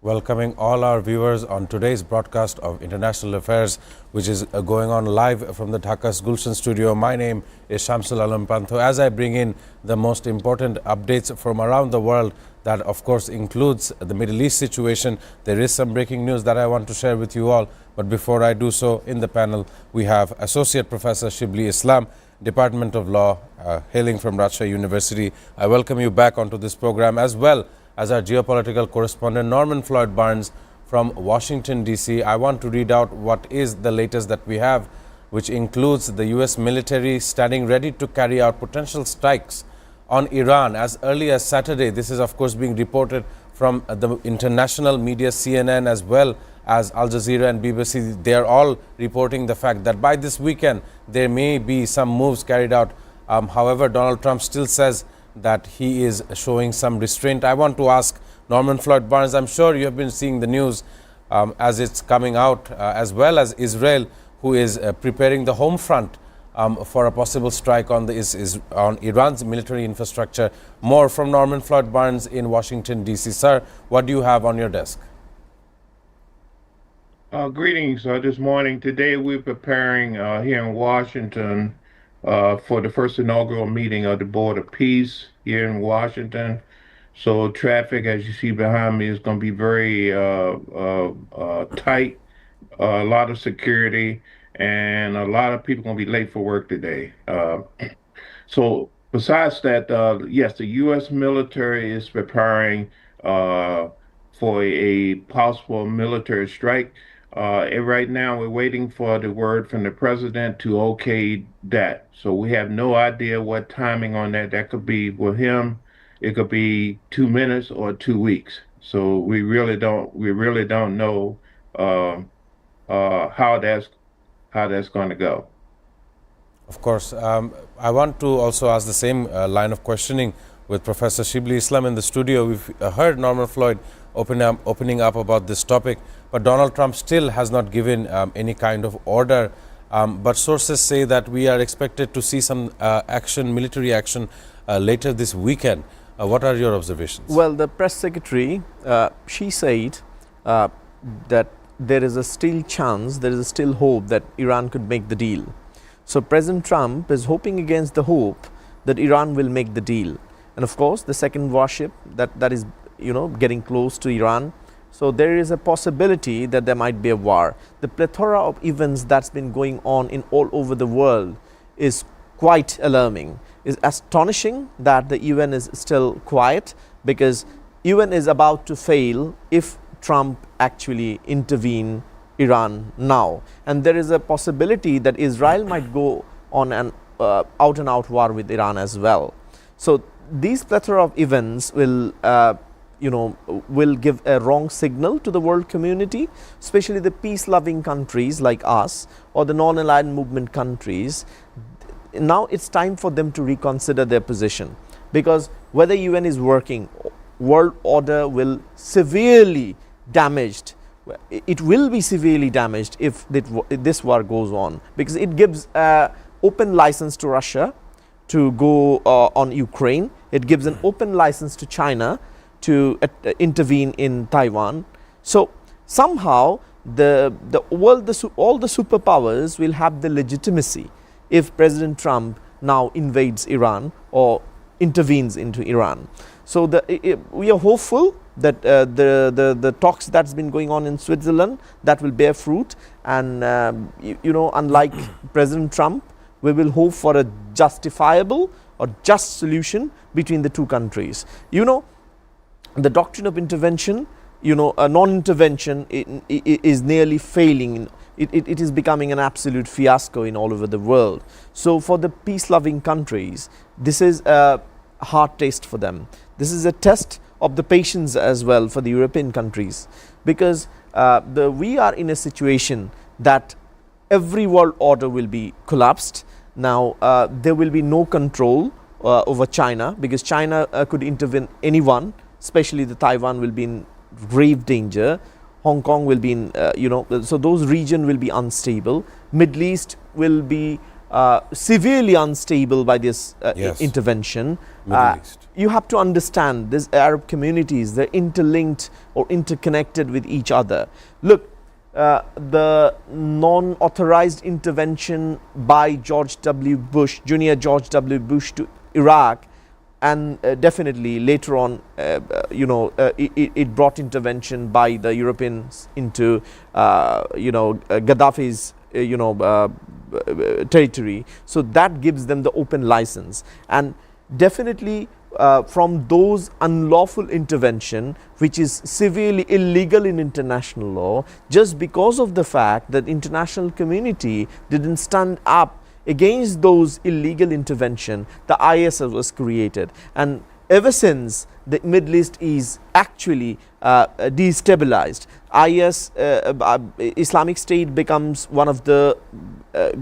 Welcoming all our viewers on today's broadcast of International Affairs, which is going on live from the Dhaka's Gulshan studio. My name is Shamsul Alam Pantho. As I bring in the most important updates from around the world, that of course includes the Middle East situation, there is some breaking news that I want to share with you all. But before I do so, in the panel, we have Associate Professor Shibli Islam, Department of Law, hailing from Rajshahi University. I welcome you back onto this program, as well as our geopolitical correspondent Norman Floyd Barnes from Washington, D.C. I want to read out what is the latest that we have, which includes the U.S. military standing ready to carry out potential strikes on Iran as early as Saturday. This is, of course, being reported from the international media, CNN, as well as Al Jazeera and BBC. They are all reporting the fact that by this weekend, there may be some moves carried out. However, Donald Trump still says that he is showing some restraint. I want to ask Norman Floyd Barnes, I'm sure you have been seeing the news as it's coming out, as well as Israel, who is preparing the home front for a possible strike on on Iran's military infrastructure. More from Norman Floyd Barnes in Washington, D.C. Sir, what do you have on your desk? Greetings this morning. Today we're preparing here in Washington for the first inaugural meeting of the Board of Peace here in Washington. So traffic, as you see behind me, is going to be very tight, a lot of security, and a lot of people going to be late for work today. So besides that, yes, the U.S. military is preparing for a possible military strike. And right now, we're waiting for the word from the president to okay that. So we have no idea what timing on that. That could be with him. It could be 2 minutes or 2 weeks. So we really don't know how that's going to go. Of course, I want to also ask the same line of questioning with Professor Shibli Islam in the studio. We've heard Norman Floyd opening up about this topic, but Donald Trump still has not given any kind of order. But sources say that we are expected to see some military action later this weekend. What are your observations? Well, the press secretary, she said that there is a still chance, there is a still hope that Iran could make the deal. So President Trump is hoping against the hope that Iran will make the deal. And of course, the second warship that is, getting close to Iran. So there is a possibility that there might be a war. The plethora of events that's been going on in all over the world is quite alarming. It's astonishing that the UN is still quiet, because UN is about to fail if Trump actually intervene Iran now. And there is a possibility that Israel might go on an out-and-out war with Iran as well. So these plethora of events will give a wrong signal to the world community, especially the peace-loving countries like us or the non-aligned movement countries. Now it's time for them to reconsider their position, because whether UN is working, world order will severely damaged. It will be severely damaged if this war goes on, because it gives open license to Russia to go on Ukraine. It gives an open license to China to intervene in Taiwan. So somehow all the superpowers will have the legitimacy if President Trump now invades Iran or intervenes into Iran. So we are hopeful that the talks that's been going on in Switzerland, that will bear fruit, and unlike President Trump, we will hope for a justifiable or just solution between the two countries. The doctrine of intervention, non-intervention is nearly failing. It is becoming an absolute fiasco in all over the world. So for the peace-loving countries, this is a hard taste for them. This is a test of the patience as well for the European countries, because we are in a situation that every world order will be collapsed. Now there will be no control over China, because China could intervene anyone, especially the Taiwan will be in grave danger. Hong Kong will be in, so those regions will be unstable. Middle East will be severely unstable by this Yes. intervention. Middle East. You have to understand these Arab communities, they're interlinked or interconnected with each other. Look, the non-authorized intervention by George W. Bush, Junior George W. Bush to Iraq, and definitely later on, it brought intervention by the Europeans into, Gaddafi's, territory. So that gives them the open license, and definitely from those unlawful intervention, which is severely illegal in international law, just because of the fact that international community didn't stand up against those illegal intervention, the IS was created. And ever since, the Middle East is actually destabilized. IS, Islamic State, becomes one of the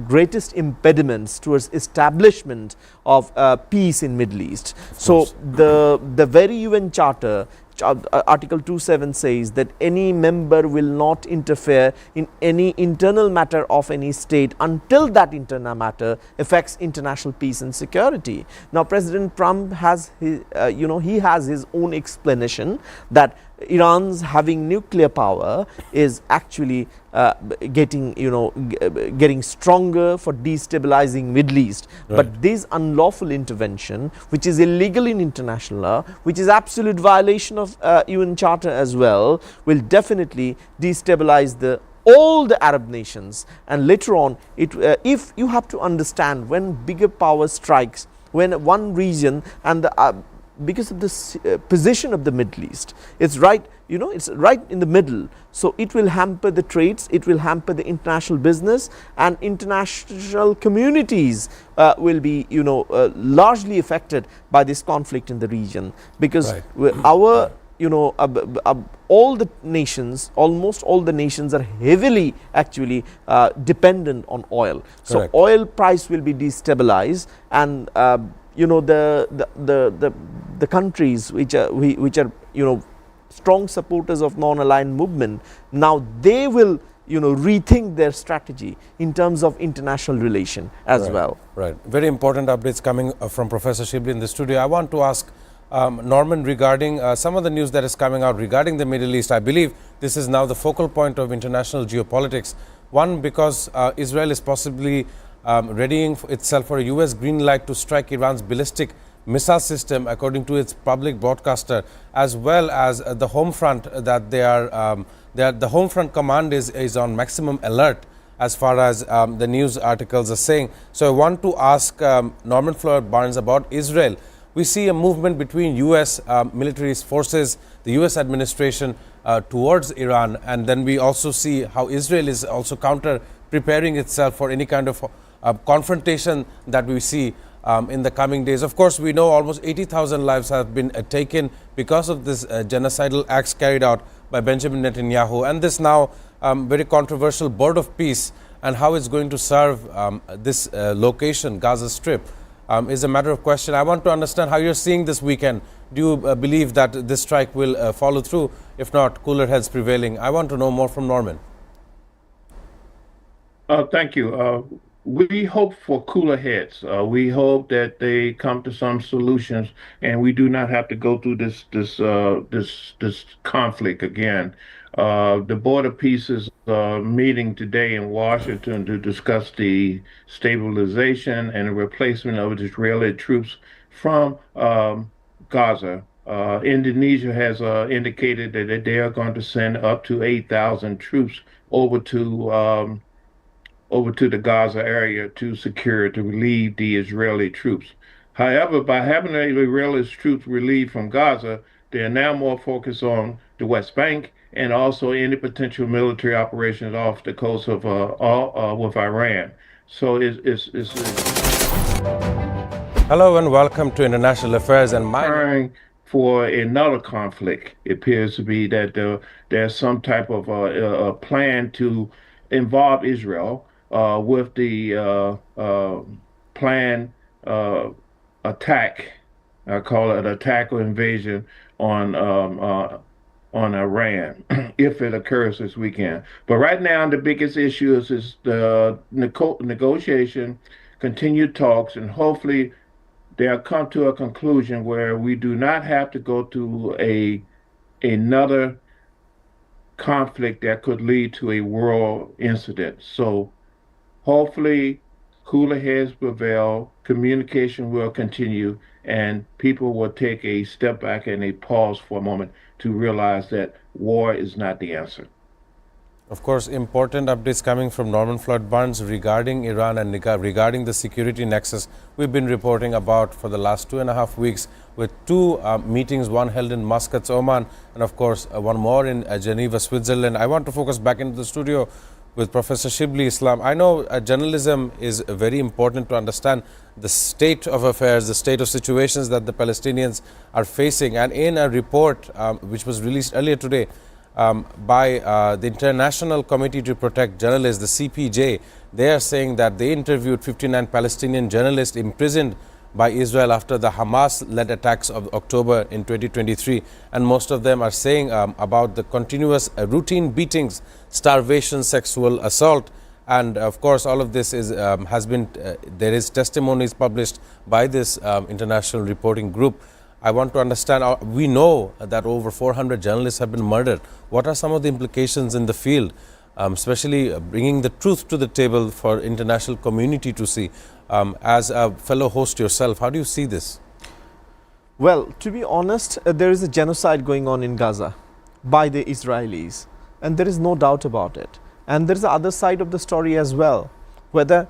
greatest impediments towards establishment of peace in Middle East. So the very UN Charter, Article 27 says that any member will not interfere in any internal matter of any state until that internal matter affects international peace and security. Now, President Trump has his, he has his own explanation that Iran's having nuclear power is actually getting stronger for destabilizing Middle East. Right. But this unlawful intervention, which is illegal in international law, which is absolute violation of UN Charter as well, will definitely destabilize all the Arab nations. And later on, if you have to understand, when bigger power strikes, when one region and because of the position of the Middle East, it's right in the middle, so it will hamper the trades, it will hamper the international business, and international communities will be largely affected by this conflict in the region, because our all the nations, almost all the nations, are heavily actually dependent on oil. So oil price will be destabilized, and the countries which are strong supporters of non-aligned movement, now they will rethink their strategy in terms of international relation as well. Right. Very important updates coming from Professor Shibli in the studio. I want to ask Norman regarding some of the news that is coming out regarding the Middle East. I believe this is now the focal point of international geopolitics. One, because Israel is possibly readying itself for a US green light to strike Iran's ballistic missile system, according to its public broadcaster, as well as the home front that the home front command is on maximum alert as far as the news articles are saying. So I want to ask Norman Floyd Barnes about Israel. We see a movement between US military forces, the US administration towards Iran, and then we also see how Israel is also preparing itself for any kind of confrontation that we see in the coming days. Of course, we know almost 80,000 lives have been taken because of this genocidal acts carried out by Benjamin Netanyahu, and this now very controversial Board of Peace, and how it's going to serve this location, Gaza Strip, is a matter of question. I want to understand how you're seeing this weekend. Do you believe that this strike will follow through? If not, cooler heads prevailing. I want to know more from Norman. Thank you. We hope for cooler heads. We hope that they come to some solutions, and we do not have to go through this conflict again. The Board of Peace is meeting today in Washington to discuss the stabilization and the replacement of Israeli troops from Gaza. Indonesia has indicated that they are going to send up to 8,000 troops over to the Gaza area to relieve the Israeli troops. However, by having the Israeli troops relieved from Gaza, they are now more focused on the West Bank and also any potential military operations off the coast of with Iran. So it's Hello and welcome to International Affairs. And preparing for another conflict. It appears to be that there's some type of a plan to involve Israel with the planned attack. I call it an attack or invasion on Iran if it occurs this weekend. But right now, the biggest issue is the negotiation continued talks, and hopefully they'll come to a conclusion where we do not have to go to another conflict that could lead to a world incident. So hopefully cooler heads prevail, communication will continue, and people will take a step back and a pause for a moment to realize that war is not the answer. Of course, important updates coming from Norman Floyd Barnes regarding Iran and regarding the security nexus we've been reporting about for the last 2.5 weeks, with two meetings, one held in Muscat, Oman, and of course one more in Geneva, Switzerland. I want to focus back into the studio with Professor Shibli Islam. I know journalism is very important to understand the state of affairs, the state of situations that the Palestinians are facing. And in a report which was released earlier today, by the International Committee to Protect Journalists, the CPJ, they are saying that they interviewed 59 Palestinian journalists imprisoned by Israel after the Hamas-led attacks of October in 2023, and most of them are saying about the continuous routine beatings, starvation, sexual assault, and of course all of this is there is testimonies published by this international reporting group. I want to understand, we know that over 400 journalists have been murdered. What are some of the implications in the field, especially bringing the truth to the table for international community to see? As a fellow host yourself, how do you see this? Well, to be honest, there is a genocide going on in Gaza by the Israelis, and there is no doubt about it. And there is the other side of the story as well, whether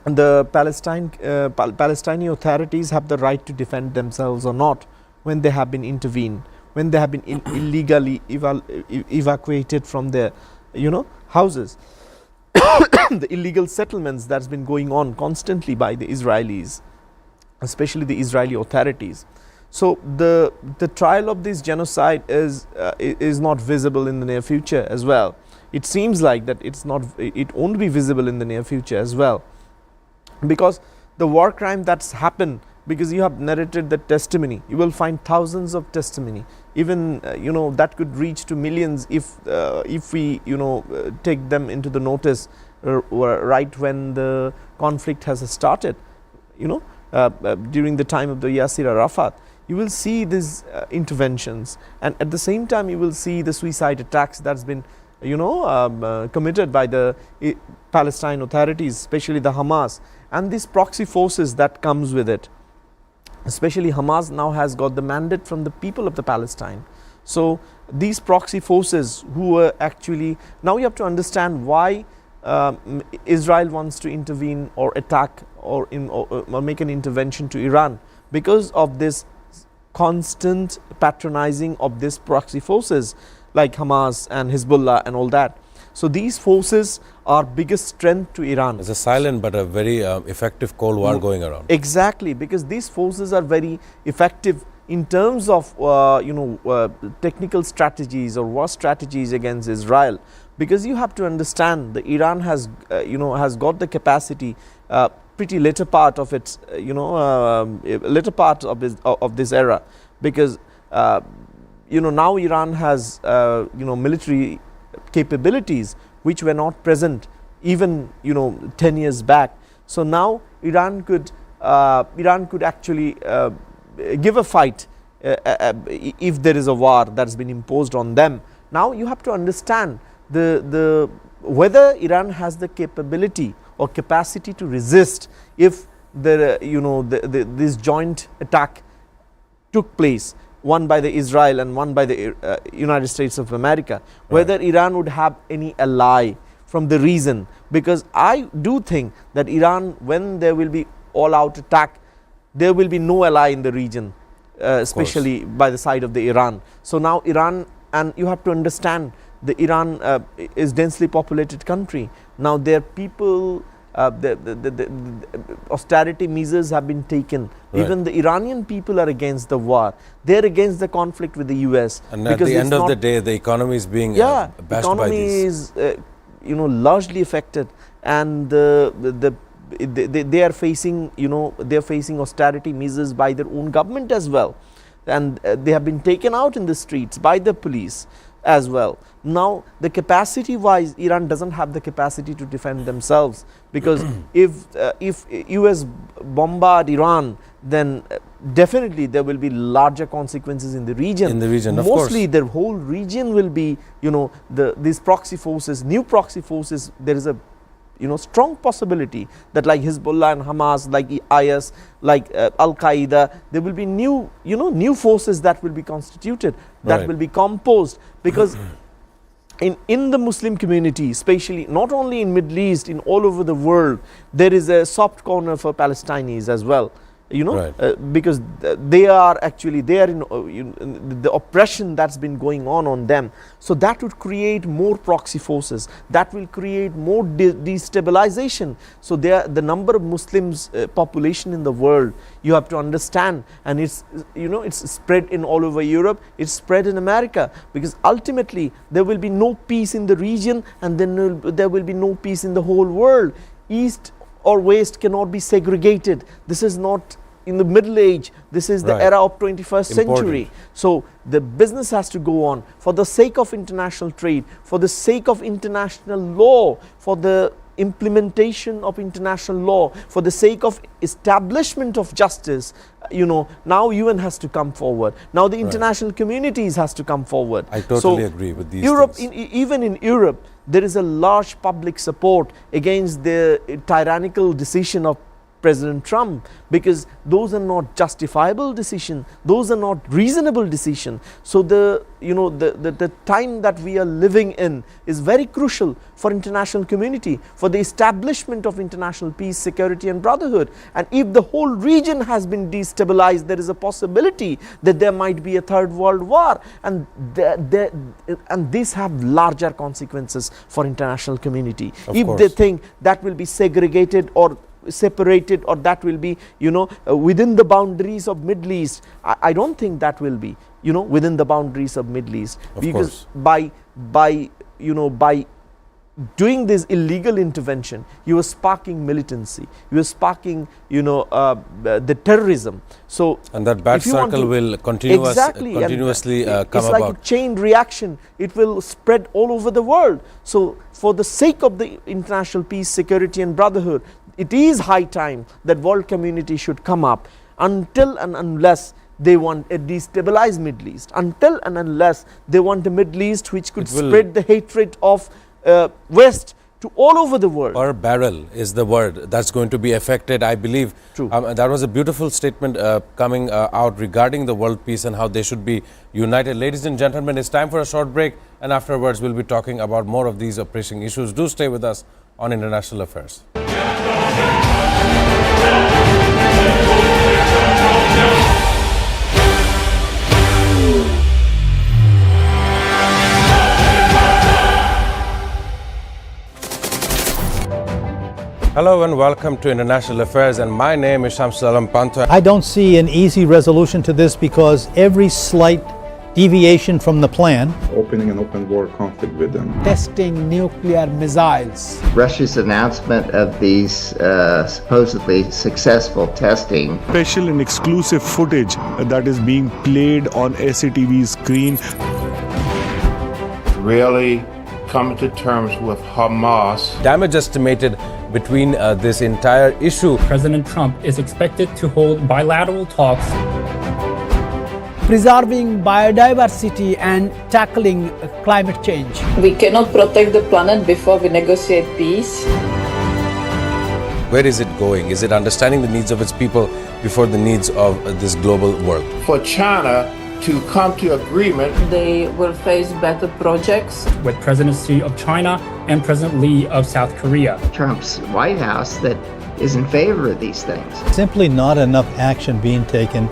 the Palestinian authorities have the right to defend themselves or not when they have been intervened, when they have been illegally evacuated from their houses. The illegal settlements that's been going on constantly by the Israelis, especially the Israeli authorities. So the trial of this genocide is not visible in the near future as well. It seems like that it won't be visible in the near future as well, because the war crime that's happened, because you have narrated the testimony, you will find thousands of testimony, even that could reach to millions if we take them into the notice right when the conflict has started, during the time of the Yasser Arafat. You will see these interventions, and at the same time you will see the suicide attacks that's been committed by the Palestine authorities, especially the Hamas, and these proxy forces that comes with it. Especially Hamas now has got the mandate from the people of the Palestine. So these proxy forces who are actually, now you have to understand why Israel wants to intervene or attack or make an intervention to Iran, because of this constant patronizing of these proxy forces like Hamas and Hezbollah and all that. So these forces are biggest strength to Iran. It's a silent but a very effective Cold War going around. Exactly, because these forces are very effective in terms of technical strategies or war strategies against Israel. Because you have to understand that Iran has got the capacity, pretty later part of its later part of this era, because now Iran has military capabilities which were not present even 10 years back. So now Iran could actually give a fight if there is a war that's been imposed on them. Now you have to understand the whether Iran has the capability or capacity to resist if this joint attack took place, one by the Israel and one by the United States of America, whether Iran would have any ally from the region. Because I do think that Iran, when there will be all-out attack, there will be no ally in the region, especially by the side of the Iran. So now Iran, and you have to understand, the Iran is densely populated country. Now their people, the austerity measures have been taken. Right. Even the Iranian people are against the war. They're against the conflict with the US. And at the end of the day, the economy is being bashed by these. Economy is largely affected, and they are facing they're facing austerity measures by their own government as well, and they have been taken out in the streets by the police. as well. Now, the capacity wise, Iran doesn't have the capacity to defend themselves, because if US bombard Iran, then definitely there will be larger consequences in the region. In the region, of course. Mostly the whole region will be, these proxy forces, new proxy forces. There is a strong possibility that like Hezbollah and Hamas, like IS, like Al Qaeda, there will be new forces that will be constituted, that Right. will be composed, because in the Muslim community, especially not only in Middle East, in all over the world, there is a soft corner for Palestinians as well. Right. Because they are in the oppression that's been going on them. So that would create more proxy forces, that will create more destabilization. So the number of Muslims population in the world, you have to understand, and it's spread in all over Europe, it's spread in America, because ultimately there will be no peace in the region, and then there will be no peace in the whole world. East or West cannot be segregated. This is not in the Middle Age, this is the Right. era of 21st century. Important. So the business has to go on for the sake of international trade, for the sake of international law, for the implementation of international law, for the sake of establishment of justice. Now UN has to come forward. Now the international communities has to come forward. I totally agree with these Europe, things. even in Europe, there is a large public support against the tyrannical decision of President Trump, because those are not justifiable decision, those are not reasonable decision. So the time that we are living in is very crucial for international community, for the establishment of international peace, security and brotherhood. And if the whole region has been destabilized, there is a possibility that there might be a third world war, and these have larger consequences for international community. If course. they think that will be segregated or separated, or that will be within the boundaries of Middle East, I don't think that will be within the boundaries of Middle East, because by doing this illegal intervention, you are sparking militancy, you are sparking the terrorism. So And that bad circle will continuously come it's about. like a chain reaction. It will spread all over the world. So for the sake of the international peace, security and brotherhood, it is high time that world community should come up, until and unless they want a destabilized Middle East, until and unless they want a Middle East which could spread the hatred of West to all over the world. Per barrel is the word that's going to be affected, I believe. True. That was a beautiful statement coming out regarding the world peace and how they should be united. Ladies and gentlemen, it's time for a short break, and afterwards we'll be talking about more of these pressing issues. Do stay with us on International Affairs. Hello and welcome to International Affairs, and my name is Shamsul Alam Pantho. I don't see an easy resolution to this, because every slight deviation from the plan opening an open war conflict with them. Testing nuclear missiles. Russia's announcement of these supposedly successful testing. Special and exclusive footage that is being played on SATV screen. Really coming to terms with Hamas. Damage estimated between this entire issue. President Trump is expected to hold bilateral talks. Preserving biodiversity and tackling climate change. We cannot protect the planet before we negotiate peace. Where is it going? Is it understanding the needs of its people before the needs of this global world? For China to come to agreement, They will face better projects. With presidency of China and President Lee of South Korea. Trump's White House that is in favor of these things. simply not enough action being taken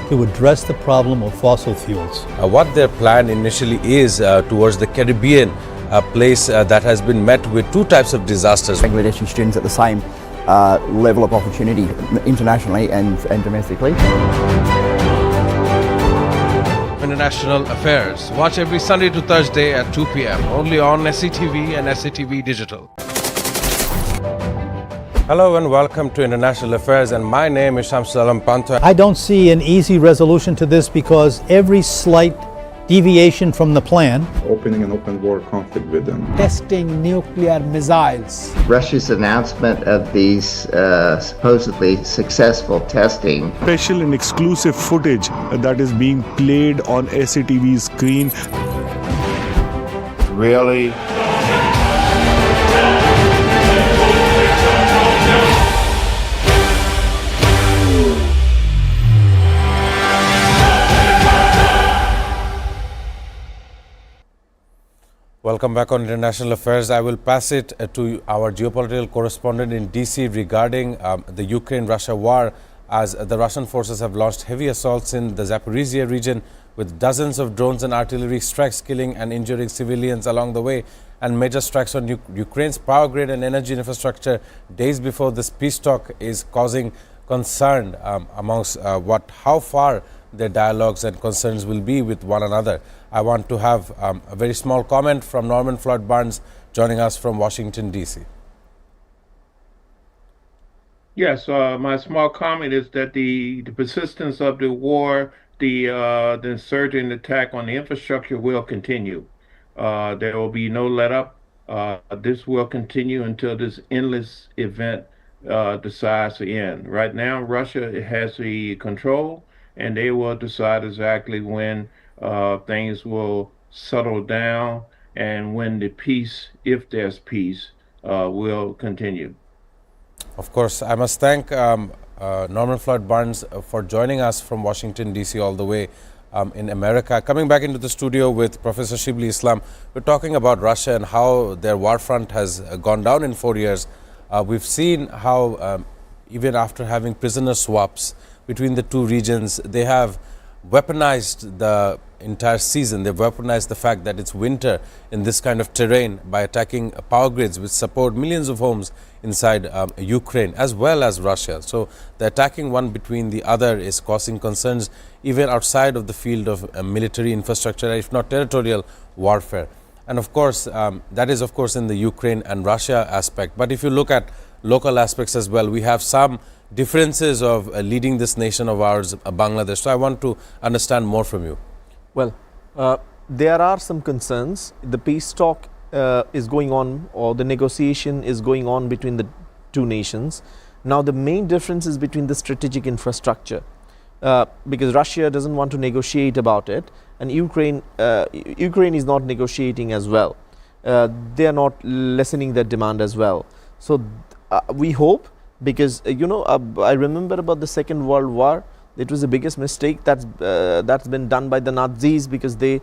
to address the problem of fossil fuels. What their plan initially is towards the Caribbean, a place that has been met with two types of disasters. Bangladeshi students at the same level of opportunity internationally and domestically. International Affairs. Watch every Sunday to Thursday at 2 p.m. only on SATV and SATV Digital. Hello and welcome to International Affairs, and my name is Shamsul Alam Pantho. I don't see an easy resolution to this, because every slight deviation from the plan. Opening an open war conflict with them. testing nuclear missiles. Russia's announcement of these supposedly successful testing. Special and exclusive footage that is being played on SATV screen. Really? Welcome back on International Affairs. I will pass it to our geopolitical correspondent in DC regarding the Ukraine-Russia war, as the Russian forces have launched heavy assaults in the Zaporizhia region with dozens of drones and artillery strikes killing and injuring civilians along the way, and major strikes on Ukraine's power grid and energy infrastructure days before this peace talk is causing concern amongst how far their dialogues and concerns will be with one another. I want to have a very small comment from Norman Floyd Barnes joining us from Washington, D.C. Yes, my small comment is that the persistence of the war, the insurgent attack on the infrastructure will continue. There will be no let up. This will continue until this endless event decides to end. Right now, Russia has the control, and they will decide exactly when things will settle down and when the peace, if there's peace, will continue. Of course, I must thank Norman Floyd Barnes for joining us from Washington, D.C. all the way in America. Coming back into the studio with Professor Shibli Islam, we're talking about Russia and how their war front has gone down in 4 years. We've seen how even after having prisoner swaps between the two regions, they have weaponized the entire season. They've weaponized the fact that it's winter in this kind of terrain by attacking power grids which support millions of homes inside Ukraine as well as Russia. So the attacking one between the other is causing concerns even outside of the field of military infrastructure, if not territorial warfare. And of course, that is of course in the Ukraine and Russia aspect. But if you look at local aspects as well, we have some differences of leading this nation of ours, Bangladesh. So I want to understand more from you. Well, there are some concerns. The peace talk is going on, or the negotiation is going on between the two nations. Now, the main difference is between the strategic infrastructure, because Russia doesn't want to negotiate about it, and Ukraine is not negotiating as well. They are not lessening their demand as well. So we hope, because I remember about the Second World War. It was the biggest mistake that's been done by the Nazis, because they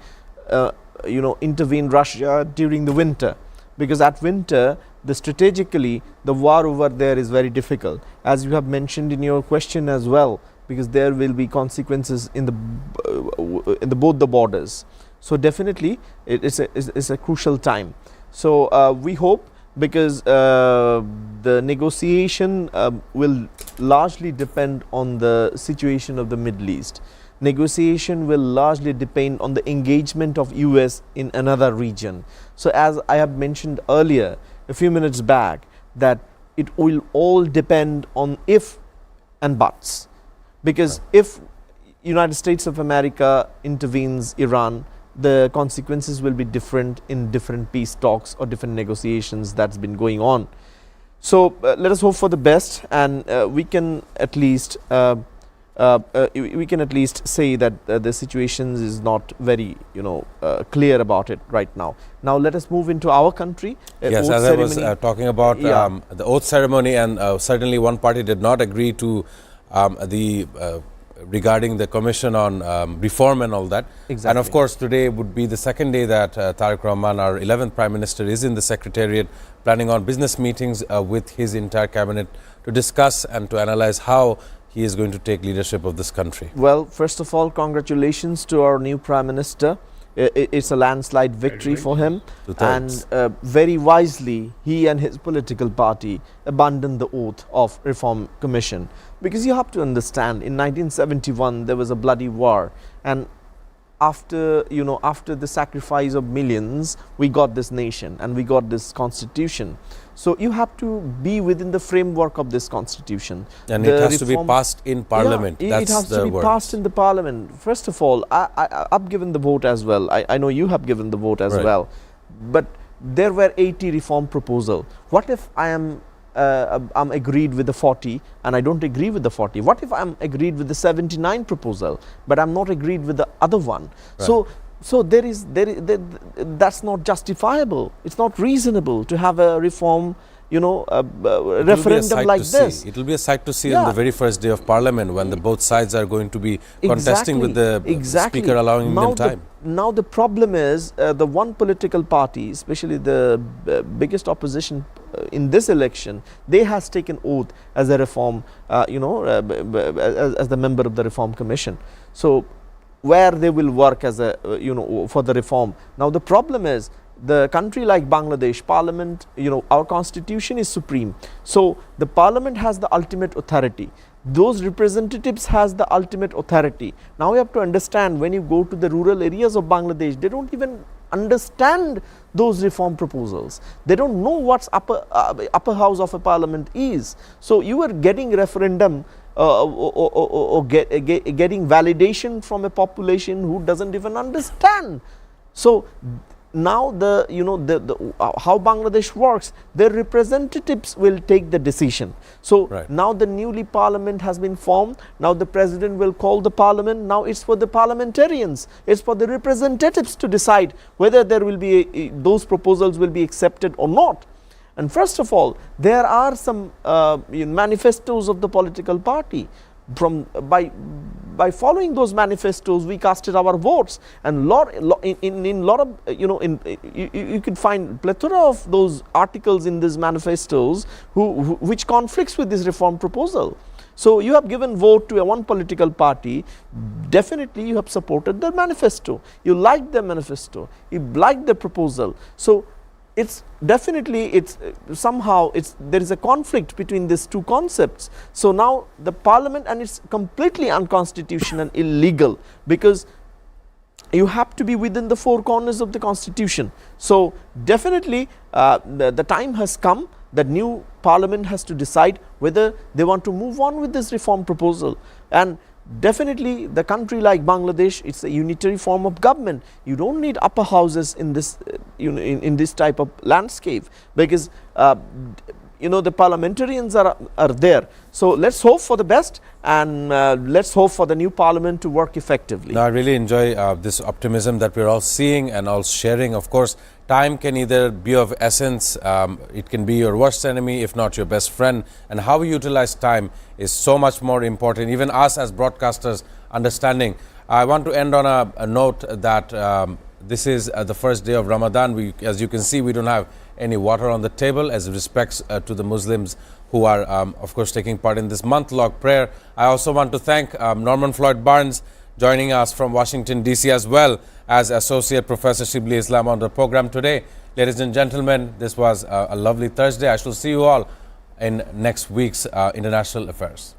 intervened Russia during the winter, because at winter strategically the war over there is very difficult, as you have mentioned in your question as well, because there will be consequences in both the borders. So definitely it's a crucial time. So we hope, because the negotiation will largely depend on the situation of the Middle East. Negotiation will largely depend on the engagement of US in another region. So as I have mentioned earlier, a few minutes back, that it will all depend on if and buts. Because if United States of America intervenes Iran, the consequences will be different in different peace talks or different negotiations that's been going on. So let us hope for the best, and we can at least say that the situation is not very clear about it right now. Now let us move into our country. Yes, as ceremony. I was talking about the oath ceremony, and certainly one party did not agree to regarding the Commission on Reform and all that. Exactly. And of course, today would be the second day that Tariq Rahman, our 11th Prime Minister, is in the Secretariat planning on business meetings with his entire cabinet to discuss and to analyze how he is going to take leadership of this country. Well, first of all, congratulations to our new Prime Minister. It's a landslide victory for him, and very wisely he and his political party abandoned the oath of Reform Commission, because you have to understand, in 1971 there was a bloody war, and after the sacrifice of millions, we got this nation and we got this constitution. So you have to be within the framework of this constitution. And it has to be passed in parliament. Yeah, it has to be passed in the parliament. First of all, I've given the vote as well. I know you have given the vote as well. But there were 80 reform proposals. What if I'm agreed with the 40 and I don't agree with the 40? What if I'm agreed with the 79 proposal but I'm not agreed with the other one? So that's not justifiable. It's not reasonable to have a reform, referendum like this. It will be a sight to see on the very first day of parliament when both sides are going to be contesting with the speaker allowing them time. Now the problem is the one political party, especially the biggest opposition in this election, they has taken oath as a reform, as the member of the Reform Commission. So where they will work as a for the reform. Now the problem is the country like Bangladesh, parliament, our constitution is supreme. So the parliament has the ultimate authority. Those representatives has the ultimate authority. Now you have to understand, when you go to the rural areas of Bangladesh, they don't even understand those reform proposals. They don't know what's upper house of a parliament is. So you are getting referendum or getting validation from a population who doesn't even understand. So now how Bangladesh works, their representatives will take the decision. So now the newly parliament has been formed. Now the president will call the parliament. Now it's for the parliamentarians, it's for the representatives to decide whether there will be those proposals will be accepted or not. And first of all, there are some manifestos of the political party. By following those manifestos, we casted our votes, and you can find plethora of those articles in these manifestos which conflicts with this reform proposal. So you have given vote to one political party. Definitely you have supported their manifesto. You like the manifesto. You like the proposal. So it's definitely somehow there is a conflict between these two concepts. So now the parliament, and it's completely unconstitutional and illegal, because you have to be within the four corners of the constitution. So definitely the time has come that new parliament has to decide whether they want to move on with this reform proposal. And definitely the country like Bangladesh, it's a unitary form of government. You don't need upper houses in this in this type of landscape, because the parliamentarians are there. So let's hope for the best, and let's hope for the new parliament to work effectively. Now, I really enjoy this optimism that we're all seeing and all sharing. Of course, time can either be of essence, it can be your worst enemy, if not your best friend. And how we utilize time is so much more important, even us as broadcasters understanding. I want to end on a note that this is the first day of Ramadan. As you can see, we don't have any water on the table as respects to the Muslims who are, of course, taking part in this month-long prayer. I also want to thank Norman Floyd Barnes, joining us from Washington, D.C. as well as Associate Professor Shibli Islam on the program today. Ladies and gentlemen, this was a lovely Thursday. I shall see you all in next week's International Affairs.